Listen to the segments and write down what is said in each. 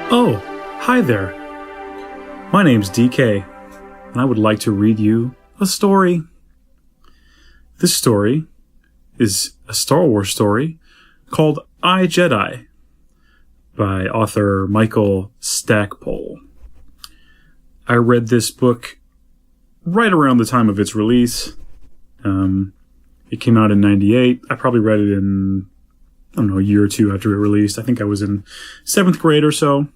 Oh, hi there. My name's DK, and I would like to read you a story. This story is a Star Wars story called I, Jedi by author Michael Stackpole. I read this book right around the time of its release. It came out in 98. I probably read it in, a year or two after it released. I think I was in 7th grade or so.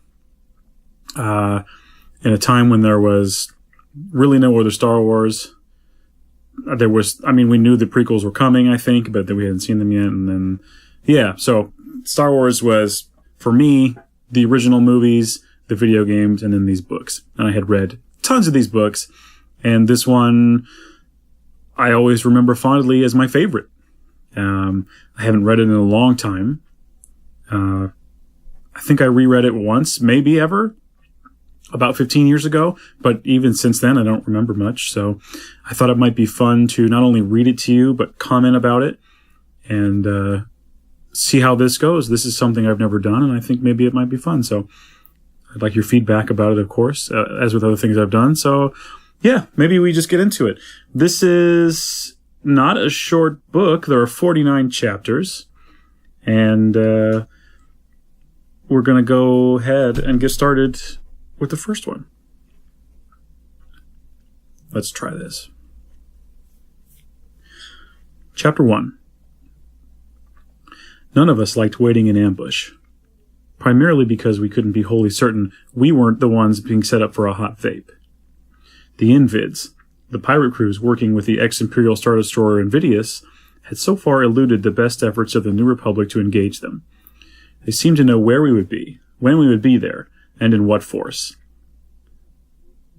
In a time when there was really no other Star Wars. We knew the prequels were coming, I think, but that we hadn't seen them yet. And then, so Star Wars was, for me, the original movies, the video games, and then these books. And I had read tons of these books, and this one I always remember fondly as my favorite. I haven't read it in a long time. I think I reread it once, maybe ever, about 15 years ago, but even since then, I don't remember much. So I thought it might be fun to not only read it to you, but comment about it and see how this goes. This is something I've never done, and I think maybe it might be fun. So I'd like your feedback about it, of course, as with other things I've done. So yeah, maybe we just get into it. This is not a short book. There are 49 chapters, and we're going to go ahead and get started with the first one. Let's try this. Chapter 1. None of us liked waiting in ambush, primarily because we couldn't be wholly certain we weren't the ones being set up for a hot vape. The Invids, the pirate crews working with the ex-Imperial Star Destroyer Invidious, had so far eluded the best efforts of the New Republic to engage them. They seemed to know where we would be, when we would be there, and in what force.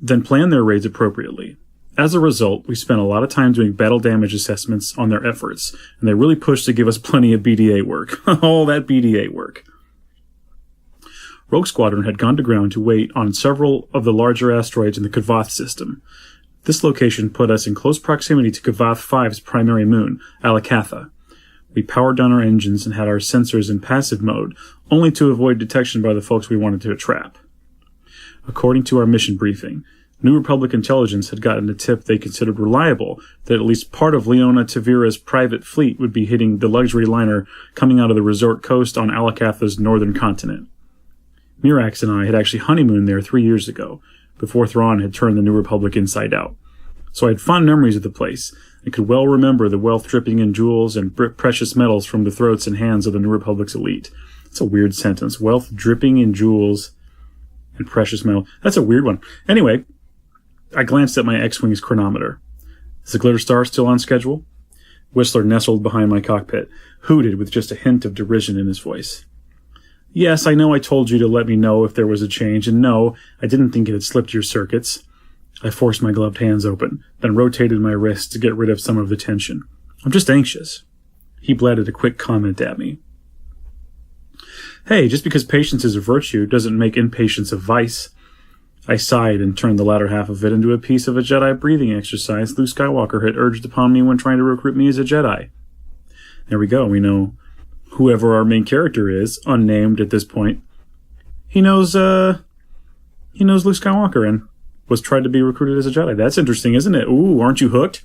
Then plan their raids appropriately. As a result, we spent a lot of time doing battle damage assessments on their efforts, and they really pushed to give us plenty of BDA work. All that BDA work. Rogue Squadron had gone to ground to wait on several of the larger asteroids in the Kavath system. This location put us in close proximity to Kavath 5's primary moon, Alakatha. We powered down our engines and had our sensors in passive mode, only to avoid detection by the folks we wanted to trap. According to our mission briefing, New Republic intelligence had gotten a tip they considered reliable that at least part of Leona Tavira's private fleet would be hitting the luxury liner coming out of the resort coast on Alakatha's northern continent. Mirax and I had actually honeymooned there 3 years ago, before Thrawn had turned the New Republic inside out. So I had fond memories of the place, and could well remember the wealth dripping in jewels and precious metals from the throats and hands of the New Republic's elite. That's a weird sentence. Wealth dripping in jewels and precious metal. That's a weird one. Anyway, I glanced at my X-Wing's chronometer. Is the Glitter Star still on schedule? Whistler nestled behind my cockpit, hooted with just a hint of derision in his voice. Yes, I know I told you to let me know if there was a change, and no, I didn't think it had slipped your circuits. I forced my gloved hands open, then rotated my wrists to get rid of some of the tension. I'm just anxious. He blatted a quick comment at me. Hey, just because patience is a virtue doesn't make impatience a vice. I sighed and turned the latter half of it into a piece of a Jedi breathing exercise Luke Skywalker had urged upon me when trying to recruit me as a Jedi. There we go. We know whoever our main character is, unnamed at this point. He knows Luke Skywalker and was tried to be recruited as a Jedi. That's interesting, isn't it? Ooh, aren't you hooked?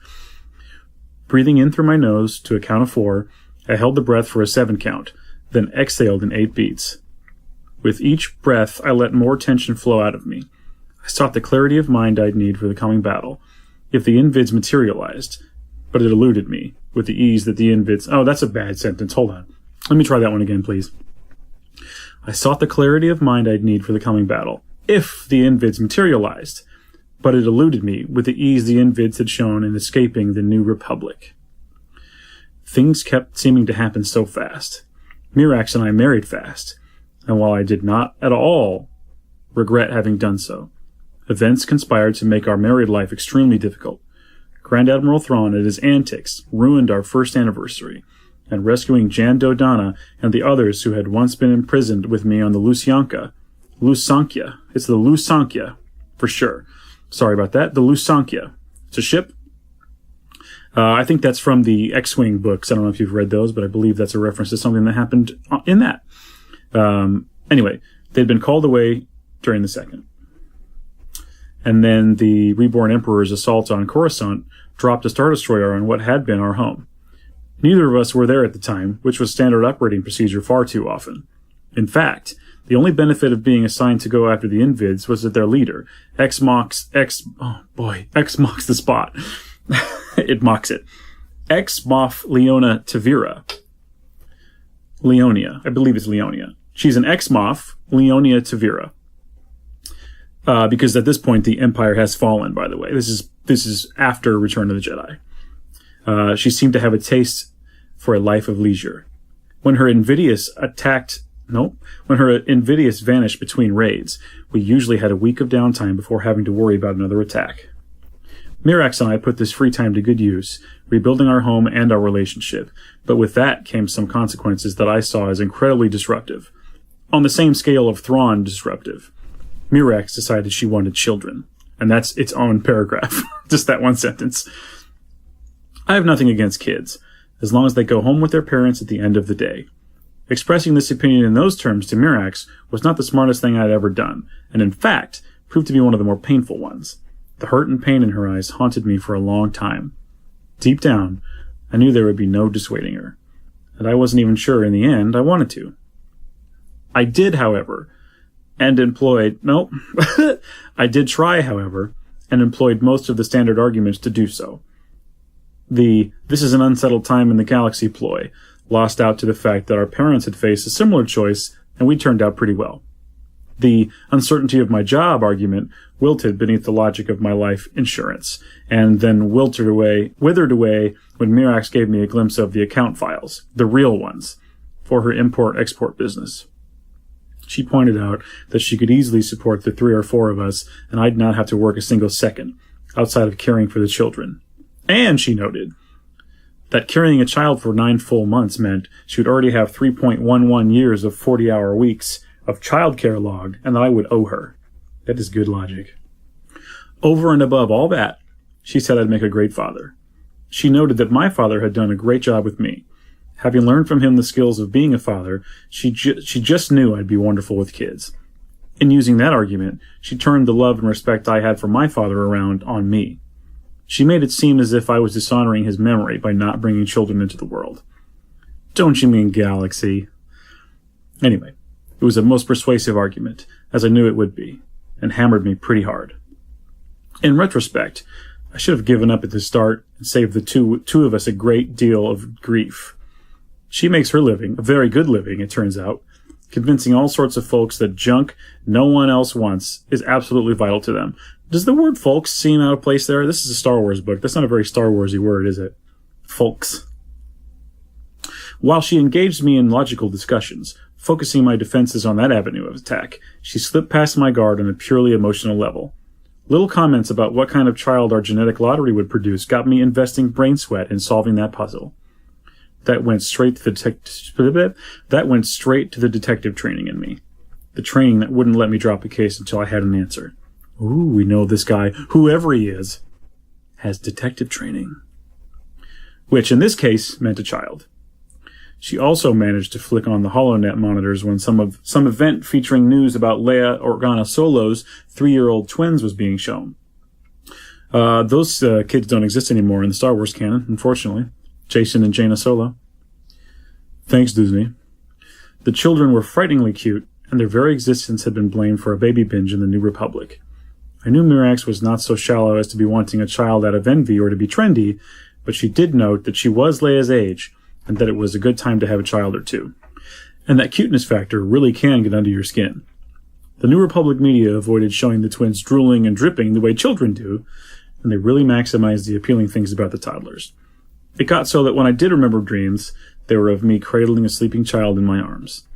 Breathing in through my nose to a count of 4, I held the breath for a 7 count, then exhaled in 8 beats. With each breath, I let more tension flow out of me. I sought the clarity of mind I'd need for the coming battle, if the Invids materialized, but it eluded me, with the ease that the Invids... Oh, that's a bad sentence. Hold on. Let me try that one again, please. I sought the clarity of mind I'd need for the coming battle, if the Invids materialized, but it eluded me with the ease the Invids had shown in escaping the New Republic. Things kept seeming to happen so fast. Mirax and I married fast, and while I did not at all regret having done so, events conspired to make our married life extremely difficult. Grand Admiral Thrawn and his antics ruined our first anniversary, and rescuing Jan Dodana and the others who had once been imprisoned with me on the Lusankia. It's the Lusankia, for sure. Sorry about that. The Lusankia. It's a ship. I think that's from the X-Wing books. I don't know if you've read those, but I believe that's a reference to something that happened in that. Anyway, They'd been called away during the second. And then the reborn Emperor's assault on Coruscant dropped a Star Destroyer on what had been our home. Neither of us were there at the time, which was standard operating procedure far too often. In fact, the only benefit of being assigned to go after the Invids was that their leader, X mocks the spot. It mocks it. Ex Moff Leona Tavira. Leonia. I believe it's Leonia. She's an Ex Moff Leonia Tavira. Because at this point the Empire has fallen, by the way. This is after Return of the Jedi. She seemed to have a taste for a life of leisure. When her Invidious vanished between raids, we usually had a week of downtime before having to worry about another attack. Mirax and I put this free time to good use, rebuilding our home and our relationship, but with that came some consequences that I saw as incredibly disruptive. On the same scale of Thrawn disruptive. Mirax decided she wanted children, and that's its own paragraph. Just that one sentence. I have nothing against kids, as long as they go home with their parents at the end of the day. Expressing this opinion in those terms to Mirax was not the smartest thing I'd ever done, and in fact, proved to be one of the more painful ones. The hurt and pain in her eyes haunted me for a long time. Deep down, I knew there would be no dissuading her, and I wasn't even sure in the end I wanted to. I did, however, and employed... No, I did try, however, and employed most of the standard arguments to do so. This is an unsettled time in the galaxy ploy lost out to the fact that our parents had faced a similar choice, and we turned out pretty well. The uncertainty of my job argument wilted beneath the logic of my life insurance, and then withered away when Mirax gave me a glimpse of the account files, the real ones, for her import-export business. She pointed out that she could easily support the 3 or 4 of us, and I'd not have to work a single second, outside of caring for the children. And she noted that carrying a child for 9 full months meant she would already have 3.11 years of 40-hour weeks of childcare log, and that I would owe her. That is good logic. Over and above all that, she said I'd make a great father. She noted that my father had done a great job with me. Having learned from him the skills of being a father, she just knew I'd be wonderful with kids. In using that argument, she turned the love and respect I had for my father around on me. She made it seem as if I was dishonoring his memory by not bringing children into the world. Don't you mean galaxy? Anyway, it was a most persuasive argument, as I knew it would be, and hammered me pretty hard. In retrospect, I should have given up at the start and saved the two of us a great deal of grief. She makes her living, a very good living, it turns out, convincing all sorts of folks that junk no one else wants is absolutely vital to them. Does the word folks seem out of place there? This is a Star Wars book. That's not a very Star Warsy word, is it? Folks. While she engaged me in logical discussions, focusing my defenses on that avenue of attack, she slipped past my guard on a purely emotional level. Little comments about what kind of child our genetic lottery would produce got me investing brain sweat in solving that puzzle. That went straight to the detective training in me. The training that wouldn't let me drop a case until I had an answer. Ooh, we know this guy, whoever he is, has detective training. Which, in this case, meant a child. She also managed to flick on the HoloNet monitors when some event featuring news about Leia Organa Solo's 3-year-old twins was being shown. Those kids don't exist anymore in the Star Wars canon, unfortunately. Jason and Jaina Solo. Thanks, Disney. The children were frighteningly cute, and their very existence had been blamed for a baby binge in the New Republic. I knew Mirax was not so shallow as to be wanting a child out of envy or to be trendy, but she did note that she was Leia's age, and that it was a good time to have a child or two. And that cuteness factor really can get under your skin. The New Republic media avoided showing the twins drooling and dripping the way children do, and they really maximized the appealing things about the toddlers. It got so that when I did remember dreams, they were of me cradling a sleeping child in my arms.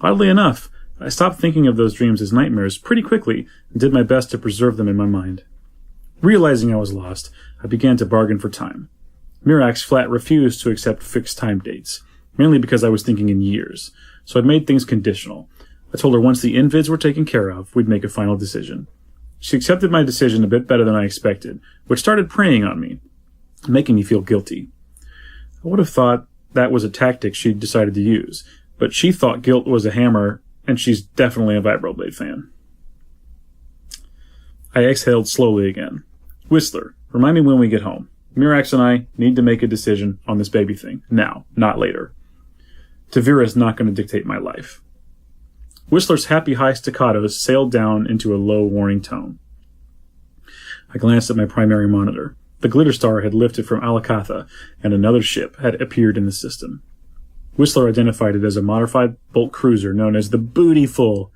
Oddly enough, I stopped thinking of those dreams as nightmares pretty quickly and did my best to preserve them in my mind. Realizing I was lost, I began to bargain for time. Mirax flat refused to accept fixed time dates, mainly because I was thinking in years, so I made things conditional. I told her once the Invids were taken care of, we'd make a final decision. She accepted my decision a bit better than I expected, which started preying on me, making me feel guilty. I would have thought that was a tactic she'd decided to use, but she thought guilt was a hammer and she's definitely a Vibroblade fan. I exhaled slowly again. Whistler, remind me when we get home. Mirax and I need to make a decision on this baby thing. Now, not later. Tavira is not going to dictate my life. Whistler's happy high staccatos sailed down into a low warning tone. I glanced at my primary monitor. The glitter star had lifted from Alicatha, and another ship had appeared in the system. Whistler identified it as a modified bulk cruiser known as the Bootyful.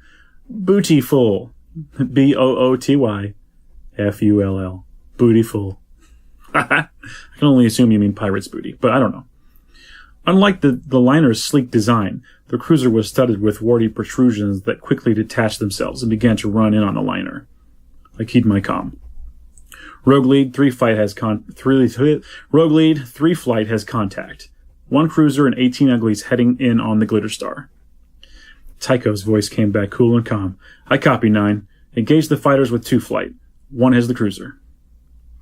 Bootyful. Bootyfull. Bootyful. I can only assume you mean pirate's booty, but I don't know. Unlike the liner's sleek design, the cruiser was studded with warty protrusions that quickly detached themselves and began to run in on the liner. I keyed my comm. Rogue Lead, 3 flight has contact. 1 cruiser and 18 uglies heading in on the glitter star. Tycho's voice came back cool and calm. I copy, 9. Engage the fighters with 2 flight. 1 has the cruiser.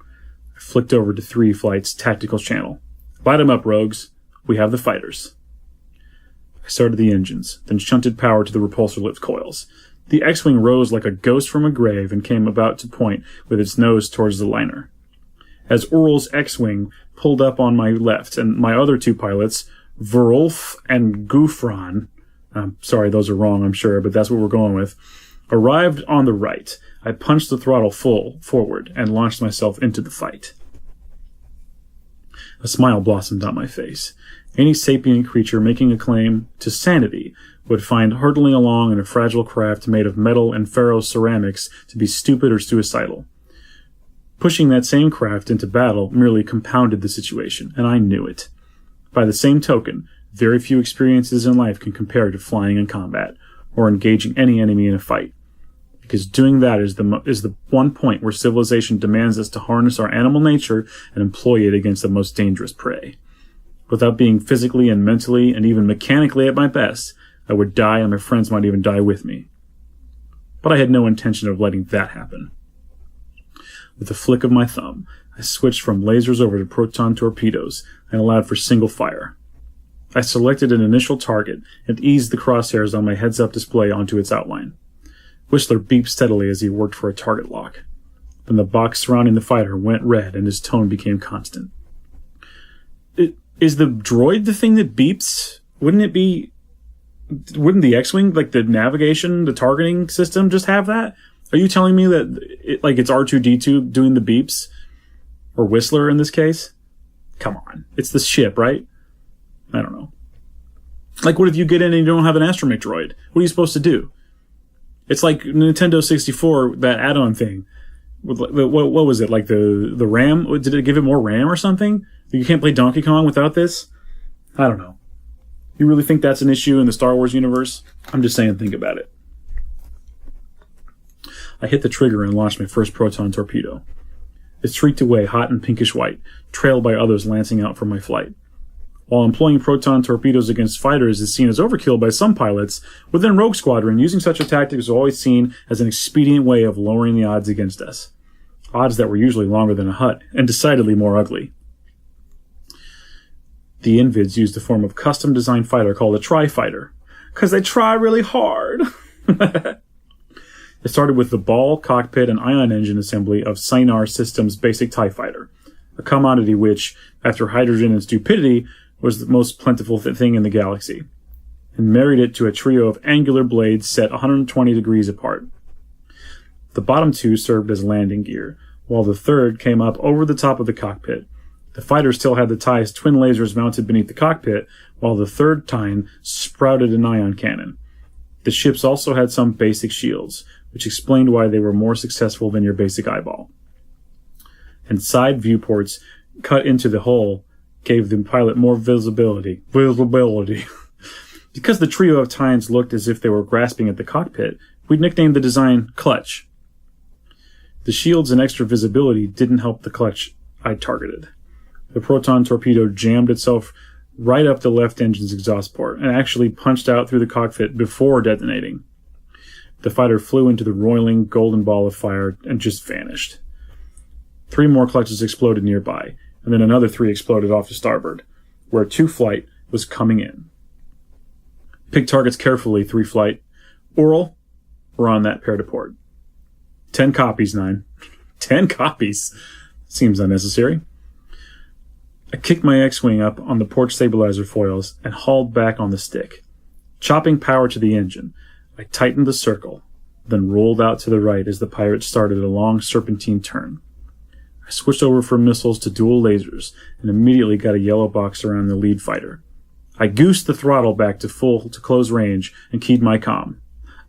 I flicked over to 3 flight's tactical channel. Light 'em up, rogues. We have the fighters. I started the engines, then shunted power to the repulsor lift coils. The X-Wing rose like a ghost from a grave and came about to point with its nose towards the liner. As Ural's X-Wing pulled up on my left, and my other 2 pilots, Verolf and Gufran, I'm sorry, those are wrong, I'm sure, but that's what we're going with, arrived on the right, I punched the throttle full forward and launched myself into the fight. A smile blossomed on my face. Any sapient creature making a claim to sanity would find hurtling along in a fragile craft made of metal and ferroceramics to be stupid or suicidal. Pushing that same craft into battle merely compounded the situation, and I knew it. By the same token, very few experiences in life can compare to flying in combat, or engaging any enemy in a fight. Because doing that is the one point where civilization demands us to harness our animal nature and employ it against the most dangerous prey. Without being physically and mentally and even mechanically at my best, I would die and my friends might even die with me. But I had no intention of letting that happen. With a flick of my thumb, I switched from lasers over to proton torpedoes and allowed for single fire. I selected an initial target and eased the crosshairs on my heads-up display onto its outline. Whistler beeped steadily as he worked for a target lock. Then the box surrounding the fighter went red and his tone became constant. Is the droid the thing that beeps? Wouldn't the X-Wing, like the navigation, the targeting system, just have that? Are you telling me that it's R2-D2 doing the beeps? Or Whistler in this case? Come on. It's the ship, right? I don't know. Like, what if you get in and you don't have an astromech droid? What are you supposed to do? It's like Nintendo 64, that add-on thing. What was it? Like the RAM? Did it give it more RAM or something? You can't play Donkey Kong without this? I don't know. You really think that's an issue in the Star Wars universe? I'm just saying, think about it. I hit the trigger and launched my first proton torpedo. It streaked away hot and pinkish white, trailed by others lancing out from my flight. While employing proton torpedoes against fighters is seen as overkill by some pilots, within Rogue Squadron, using such a tactic is always seen as an expedient way of lowering the odds against us. Odds that were usually longer than a hut, and decidedly more ugly. The Invids used a form of custom-designed fighter called a Tri-Fighter, because they try really hard. It started with the ball, cockpit, and ion engine assembly of Sinar Systems' basic TIE Fighter, a commodity which, after hydrogen and stupidity, was the most plentiful thing in the galaxy, and married it to a trio of angular blades set 120 degrees apart. The bottom 2 served as landing gear, while the third came up over the top of the cockpit. The fighter still had the TIE's twin lasers mounted beneath the cockpit, while the third Tyne sprouted an ion cannon. The ships also had some basic shields, which explained why they were more successful than your basic eyeball. And side viewports cut into the hull gave the pilot more visibility. Because the trio of Tynes looked as if they were grasping at the cockpit, we nicknamed the design Clutch. The shields and extra visibility didn't help the clutch I targeted. The proton torpedo jammed itself right up the left engine's exhaust port and actually punched out through the cockpit before detonating. The fighter flew into the roiling golden ball of fire and just vanished. 3 more clutches exploded nearby, and then another 3 exploded off to starboard, where 2 flight was coming in. Pick targets carefully, 3 flight. Oral, we're on that pair to port. 10 copies, 9. 10 copies? Seems unnecessary. I kicked my X-Wing up on the port stabilizer foils and hauled back on the stick. Chopping power to the engine, I tightened the circle, then rolled out to the right as the pirate started a long serpentine turn. I switched over from missiles to dual lasers and immediately got a yellow box around the lead fighter. I goosed the throttle back to close range and keyed my comm.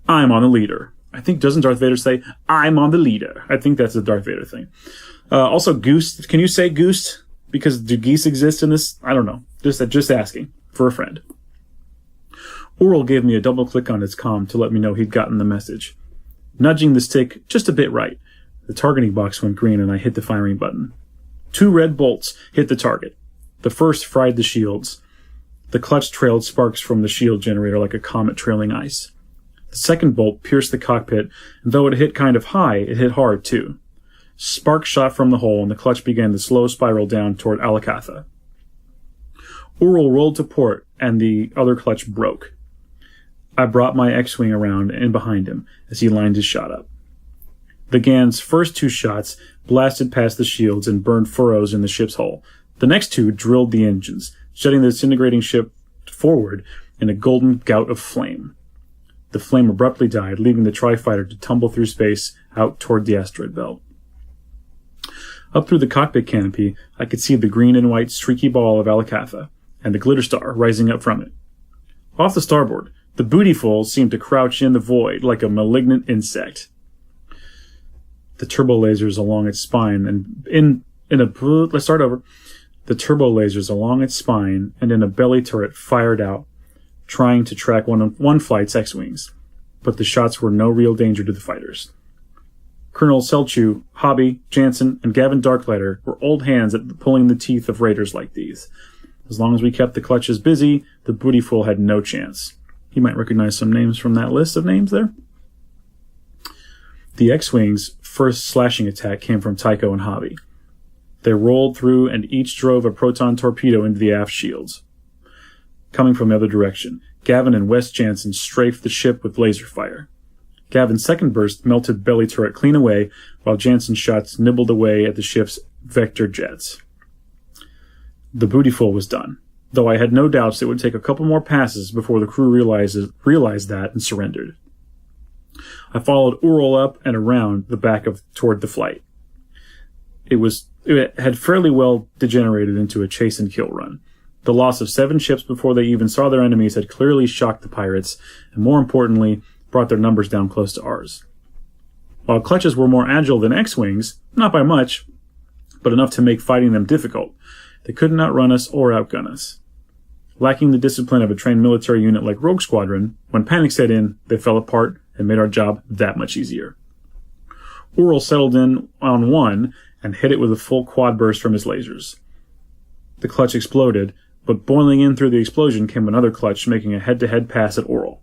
I'm on the leader. I think, doesn't Darth Vader say, I'm on the leader? I think that's a Darth Vader thing. Also, goose. Can you say goose? Because do geese exist in this? I don't know. Just asking for a friend. Oral gave me a double click on his comm to let me know he'd gotten the message. Nudging the stick just a bit right, the targeting box went green and I hit the firing button. 2 red bolts hit the target. The first fried the shields. The clutch trailed sparks from the shield generator like a comet trailing ice. The second bolt pierced the cockpit, and though it hit kind of high, it hit hard too. Sparks shot from the hole, and the clutch began to slow spiral down toward Alicatha. Oral rolled to port, and the other clutch broke. I brought my X-Wing around and behind him as he lined his shot up. The Gan's first 2 shots blasted past the shields and burned furrows in the ship's hull. The next 2 drilled the engines, jetting the disintegrating ship forward in a golden gout of flame. The flame abruptly died, leaving the tri-fighter to tumble through space out toward the asteroid belt. Up through the cockpit canopy, I could see the green and white streaky ball of Alicatha, and the glitter star rising up from it. Off the starboard, the bootyful seemed to crouch in the void like a malignant insect. The turbo lasers along its spine let's start over. The turbo lasers along its spine and in a belly turret fired out, trying to track one flight's X-Wings, but the shots were no real danger to the fighters. Colonel Selchu, Hobby, Jansen, and Gavin Darklighter were old hands at pulling the teeth of raiders like these. As long as we kept the clutches busy, the bootyful had no chance. You might recognize some names from that list of names there. The X-Wing's first slashing attack came from Tycho and Hobby. They rolled through and each drove a proton torpedo into the aft shields. Coming from the other direction, Gavin and Wes Jansen strafed the ship with laser fire. Gavin's second burst melted belly turret clean away, while Jansen's shots nibbled away at the ship's vector jets. The bootyful was done, though I had no doubts it would take a couple more passes before the crew realized that and surrendered. I followed Ural up and around the back toward the flight. It had fairly well degenerated into a chase and kill run. The loss of 7 ships before they even saw their enemies had clearly shocked the pirates, and more importantly, brought their numbers down close to ours. While clutches were more agile than X-Wings, not by much, but enough to make fighting them difficult, they couldn't outrun us or outgun us. Lacking the discipline of a trained military unit like Rogue Squadron, when panic set in, they fell apart and made our job that much easier. Ural settled in on one and hit it with a full quad burst from his lasers. The clutch exploded, but boiling in through the explosion came another clutch making a head-to-head pass at Ural.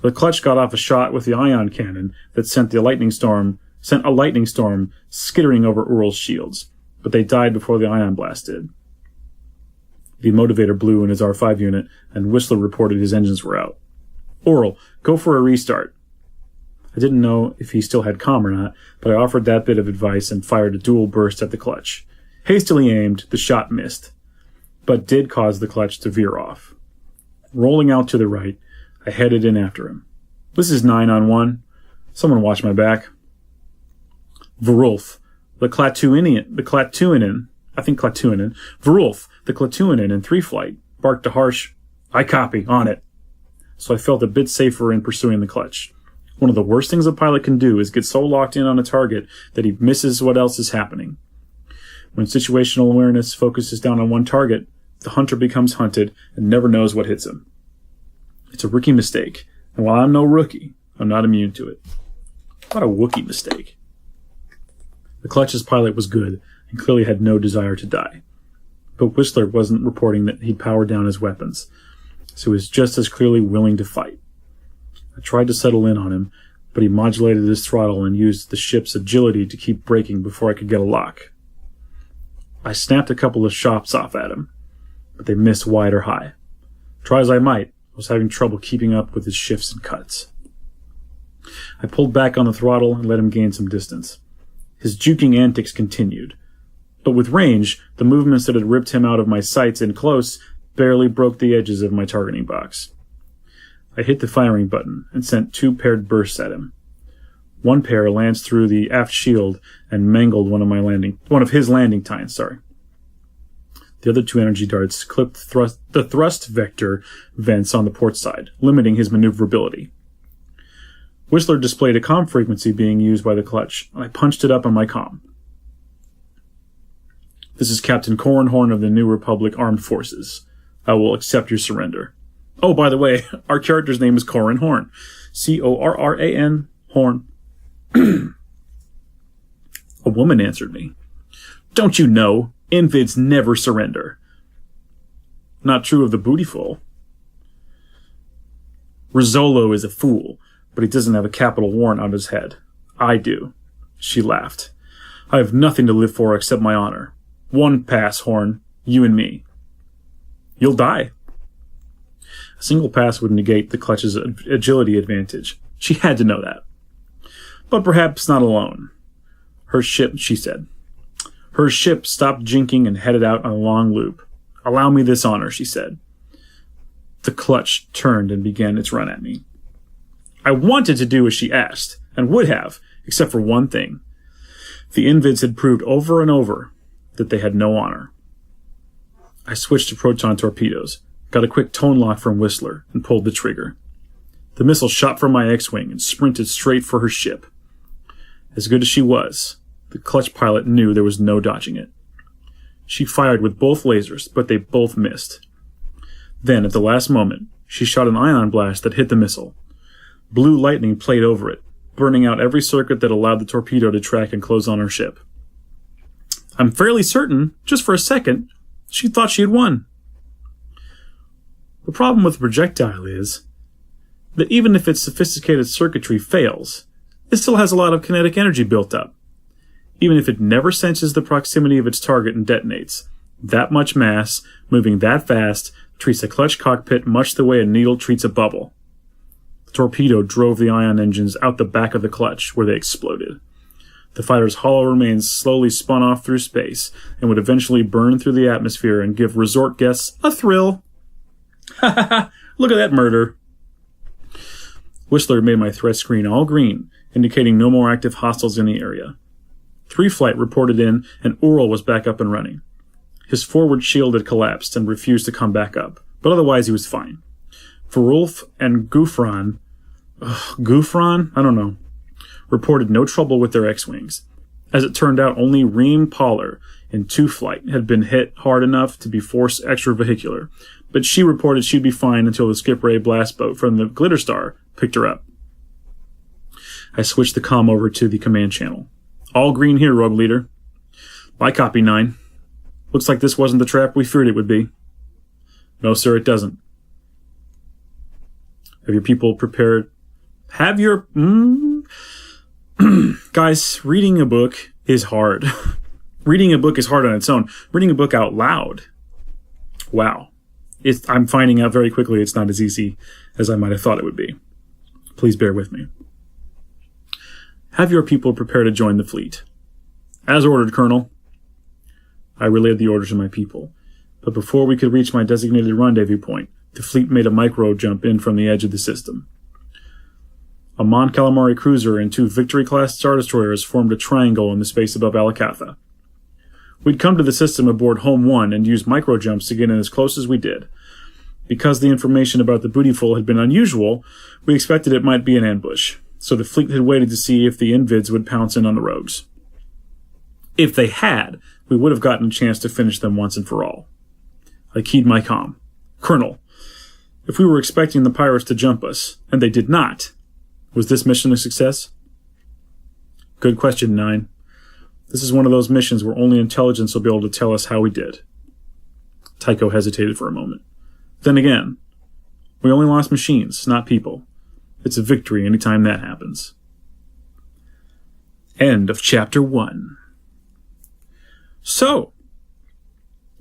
The clutch got off a shot with the ion cannon that sent a lightning storm skittering over Ural's shields, but they died before the ion blast did. The motivator blew in his R5 unit, and Whistler reported his engines were out. Ural, go for a restart. I didn't know if he still had comm or not, but I offered that bit of advice and fired a dual burst at the clutch. Hastily aimed, the shot missed, but did cause the clutch to veer off. Rolling out to the right, I headed in after him. This is 9-on-1. Someone watch my back. Verulf, the Clatuinen, Verulf, the Clatuinen in 3-flight, barked a harsh, I copy, on it. So I felt a bit safer in pursuing the clutch. One of the worst things a pilot can do is get so locked in on a target that he misses what else is happening. When situational awareness focuses down on one target, the hunter becomes hunted and never knows what hits him. It's a rookie mistake, and while I'm no rookie, I'm not immune to it. What a Wookiee mistake. The clutch's pilot was good and clearly had no desire to die. But Whistler wasn't reporting that he'd powered down his weapons, so he was just as clearly willing to fight. I tried to settle in on him, but he modulated his throttle and used the ship's agility to keep braking before I could get a lock. I snapped a couple of shots off at him, but they missed wide or high. Try as I might, I was having trouble keeping up with his shifts and cuts. I pulled back on the throttle and let him gain some distance. His juking antics continued. But with range, the movements that had ripped him out of my sights in close barely broke the edges of my targeting box. I hit the firing button and sent 2 paired bursts at him. One pair lanced through the aft shield and mangled one of his landing tines. The other 2 energy darts clipped the thrust vector vents on the port side, limiting his maneuverability. Whistler displayed a comm frequency being used by the clutch, and I punched it up on my comm. This is Captain Corin Horn of the New Republic Armed Forces. I will accept your surrender. Oh, by the way, our character's name is Corin Horn. Corran Horn. A woman answered me. Don't you know, Invids never surrender. Not true of the bootyful. Rizzolo is a fool, but he doesn't have a capital warrant on his head. I do. She laughed. I have nothing to live for except my honor. 1 pass, Horn. You and me. You'll die. A single pass would negate the clutch's agility advantage. She had to know that. But perhaps not alone. Her ship, she said. Her ship stopped jinking and headed out on a long loop. Allow me this honor, she said. The clutch turned and began its run at me. I wanted to do as she asked, and would have, except for one thing. The Invids had proved over and over that they had no honor. I switched to proton torpedoes, got a quick tone lock from Whistler, and pulled the trigger. The missile shot from my X-wing and sprinted straight for her ship. As good as she was, the clutch pilot knew there was no dodging it. She fired with both lasers, but they both missed. Then, at the last moment, she shot an ion blast that hit the missile. Blue lightning played over it, burning out every circuit that allowed the torpedo to track and close on her ship. I'm fairly certain, just for a second, she thought she had won. The problem with the projectile is that even if its sophisticated circuitry fails, it still has a lot of kinetic energy built up. Even if it never senses the proximity of its target and detonates, that much mass, moving that fast, treats a clutch cockpit much the way a needle treats a bubble. The torpedo drove the ion engines out the back of the clutch, where they exploded. The fighter's hollow remains slowly spun off through space, and would eventually burn through the atmosphere and give resort guests a thrill. Ha ha ha! Look at that murder! Whistler made my threat screen all green, indicating no more active hostiles in the area. 3 Flight reported in, and Ural was back up and running. His forward shield had collapsed and refused to come back up, but otherwise he was fine. Verulf and Gufran, reported no trouble with their X-Wings. As it turned out, only Reem Poller in 2 Flight had been hit hard enough to be forced extravehicular, but she reported she'd be fine until the skip ray blast boat from the Glitter Star picked her up. I switched the comm over to the command channel. All green here, Rogue Leader. I copy, 9. Looks like this wasn't the trap we feared it would be. No, sir, it doesn't. Have your people prepared? Guys, reading a book is hard. Reading a book is hard on its own. Reading a book out loud. Wow. I'm finding out very quickly it's not as easy as I might have thought it would be. Please bear with me. Have your people prepare to join the fleet. As ordered, Colonel. I relayed the order to my people, but before we could reach my designated rendezvous point, the fleet made a micro jump in from the edge of the system. A Mon Calamari cruiser and 2 Victory-class Star Destroyers formed a triangle in the space above Alicatha. We'd come to the system aboard Home 1 and used micro jumps to get in as close as we did. Because the information about the bootyful had been unusual, we expected it might be an ambush, so the fleet had waited to see if the Invids would pounce in on the rogues. If they had, we would have gotten a chance to finish them once and for all. I keyed my comm. Colonel, if we were expecting the pirates to jump us, and they did not, was this mission a success? Good question, 9. This is one of those missions where only intelligence will be able to tell us how we did. Tycho hesitated for a moment. Then again, we only lost machines, not people. It's a victory anytime that happens. End of Chapter 1. So,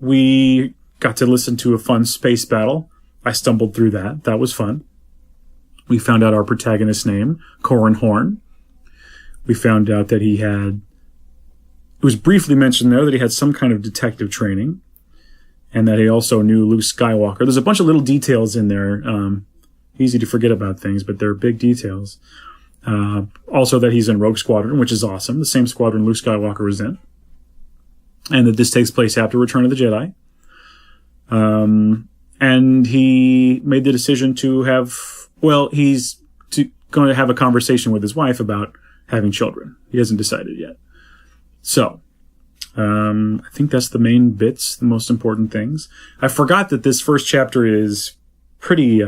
we got to listen to a fun space battle. I stumbled through that. That was fun. We found out our protagonist's name, Corran Horn. We found out that it was briefly mentioned there that he had some kind of detective training, and that he also knew Luke Skywalker. There's a bunch of little details in there. Easy to forget about things, but they're big details. Also that he's in Rogue Squadron, which is awesome. The same squadron Luke Skywalker was in. And that this takes place after Return of the Jedi. And he made the decision to going to have a conversation with his wife about having children. He hasn't decided yet. So, I think that's the main bits, the most important things. I forgot that this first chapter is pretty,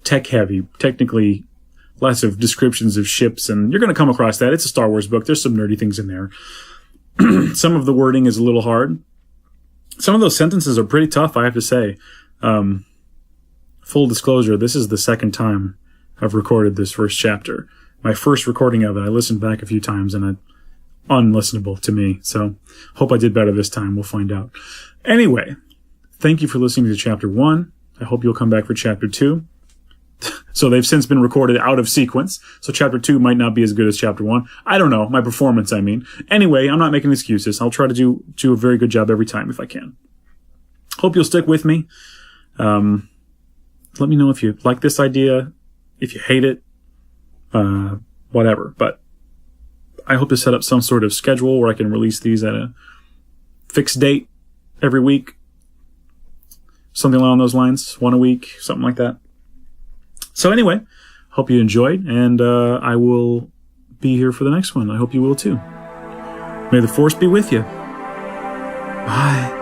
tech heavy. Technically, lots of descriptions of ships, and you're going to come across that. It's a Star Wars book. There's some nerdy things in there. Some of the wording is a little hard. Some of those sentences are pretty tough, I have to say. Full disclosure, this is the second time I've recorded this first chapter. My first recording of it, I listened back a few times, and it's unlistenable to me. So, hope I did better this time. We'll find out. Anyway, thank you for listening to Chapter 1. I hope you'll come back for Chapter 2. So they've since been recorded out of sequence. So Chapter 2 might not be as good as Chapter 1. I don't know. My performance, I mean. Anyway, I'm not making excuses. I'll try to do a very good job every time if I can. Hope you'll stick with me. Let me know if you like this idea, if you hate it, whatever. But I hope to set up some sort of schedule where I can release these at a fixed date every week. Something along those lines. One a week, something like that. So anyway, hope you enjoyed, and I will be here for the next one. I hope you will too. May the Force be with you. Bye.